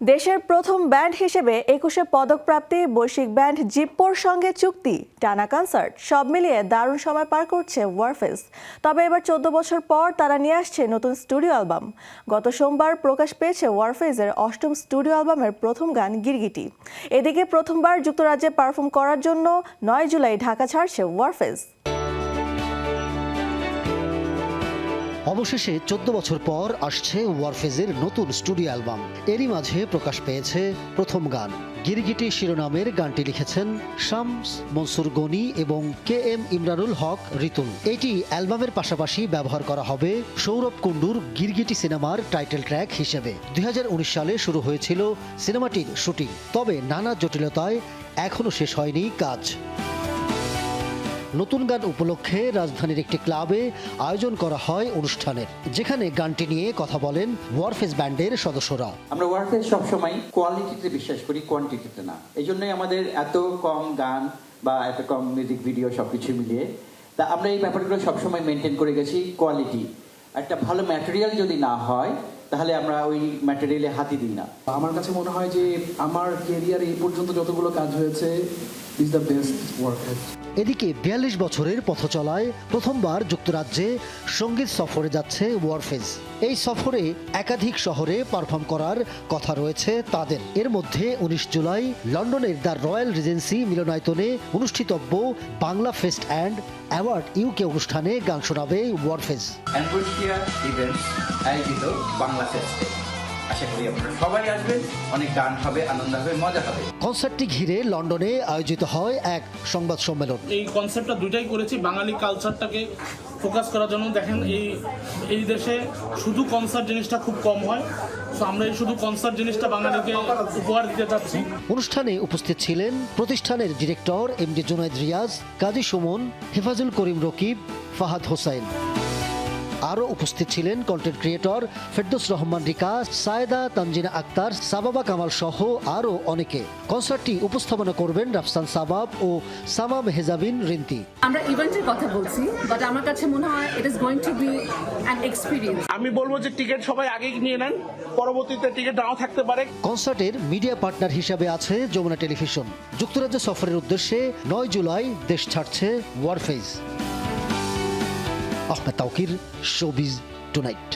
দেশের প্রথম ব্যান্ড হিসেবে ২১শে পদকপ্রাপ্তি বৈশ্বিক ব্যান্ড জিপ্পোর সঙ্গে চুক্তি, টানা কনসার্ট, সব মিলিয়ে দারুণ সময় পার করছে ওয়ারফেজ। তবে এবার ১৪ বছর পর তারা নিয়ে আসছে নতুন স্টুডিও অ্যালবাম। গত সোমবার প্রকাশ পেয়েছে ওয়ারফেজের ৮ম স্টুডিও অ্যালবামের প্রথম গান গিরগিটি। এদিকে প্রথমবার যুক্তরাজ্যে পারফর্ম করার জন্য ৯ জুলাই ঢাকা ছাড়ছে ওয়ারফেজ। অবশেষে ১৪ বছর পর আসছে ওয়ারফেজের নতুন স্টুডিও অ্যালবাম। এরই মাঝে প্রকাশ পেয়েছে প্রথম গান গিরগিটি শিরোনামের গানটি লিখেছেন শামস মনসুর গনি এবং কে এম ইমরানুল হক রিতুল। এটি অ্যালবামের পাশাপাশি ব্যবহার করা হবে সৌরভ কুণ্ডুর গিরগিটি সিনেমার টাইটেল ট্র্যাক হিসেবে। ২০১৯ সালে শুরু হয়েছিল সিনেমাটির শুটিং, তবে নানা জটিলতায় এখনও শেষ হয়নি কাজ। নতুন গান উপলক্ষে রাজধানীর একটি ক্লাবে আয়োজন করা হয় অনুষ্ঠানের, যেখানে গানটি নিয়ে কথা বলেন ওয়ারফেজ ব্যান্ডের সদস্যরা। আমরা ওয়ারফেজ সবসময় কোয়ালিটিতে বিশ্বাস করি, কোয়ান্টিটিতে না। এই জন্যই আমাদের এত কম গান বা এত কম মিউজিক ভিডিও সবকিছু মিলিয়ে তা আমরা এই ব্যাপারগুলো সবসময় মেনটেন করে গেছি। কোয়ালিটি, একটা ভালো ম্যাটেরিয়াল যদি না হয় তাহলে আমরা ওই ম্যাটেরিয়ালে হাতি দিই না। আমার কাছে মনে হয় যে আমার ক্যারিয়ার এই পর্যন্ত যতগুলো কাজ হয়েছে ইজ দ্য বেস্ট ওয়ারফেজ। এদিকে ৪২ বছরের পথ চলায় প্রথমবার যুক্তরাজ্যে সঙ্গীত সফরে যাচ্ছে ওয়ারফেজ। এই সফরে একাধিক শহরে পারফর্ম করার কথা রয়েছে তাদের। এর মধ্যে ১৯ জুলাই লন্ডনের দ্য রয়্যাল রিজেন্সি মিলনায়তনে অনুষ্ঠিতব্য Bangla fest and award UK অনুষ্ঠানে গান শোনাবে ওয়ারফেজ। অ্যাম্বোসিয়া ইভেন্টস আয়োজিত বাংলা ফেস্টে আশা করি আপনারা সবাই আসবেন, অনেক গান হবে, আনন্দ হবে, মজা হবে। কনসার্টটি ঘিরে লন্ডনে আয়োজিত হয় এক সংবাদ সম্মেলন। এই কনসেপ্টটা দুইটাই করেছি বাঙালি কালচারটাকে ফোকাস করার জন্য। দেখেন এই দেশে শুধু কনসার্ট জিনিসটা খুব কম হয়, তো আমরা এই শুধু কনসার্ট জিনিসটা বাঙালিকে উপহার দিতে চাচ্ছি। অনুষ্ঠানে উপস্থিত ছিলেন প্রতিষ্ঠানের ডিরেক্টর এমডি জুনায়েদ রিয়াজ, কাজী সুমন, হেফাজুল করিম রকিব, ফাহাদ হোসাইন। আরও উপস্থিত ছিলেন কন্টেন্ট ক্রিয়েটর ফেরদৌস রহমান রিকা, সায়েদা তানজিনা আক্তার, সাবাবা কামাল সহ আরও অনেকে। কনসার্টটি উপস্থাপনা করবেন রাফসান সাবাব ও সামা মেহজাবিন রিন্তি। আমরা ইভেন্টের কথা বলছি, বাট আমার কাছে মনে হয় it is going to be an experience. আমি বলবো যে টিকিট সবাই আগেই নিয়ে নেন, পরবর্তীতে টিকিট নাও থাকতে পারে। কনসার্টের মিডিয়া পার্টনার হিসাবে আছে যমুনা টেলিভিশন। যুক্তরাজ্য সফরের উদ্দেশ্যে ৯ জুলাই দেশ ছাড়ছে ওয়ারফেজ। Ahmed Tawkir, showbiz tonight.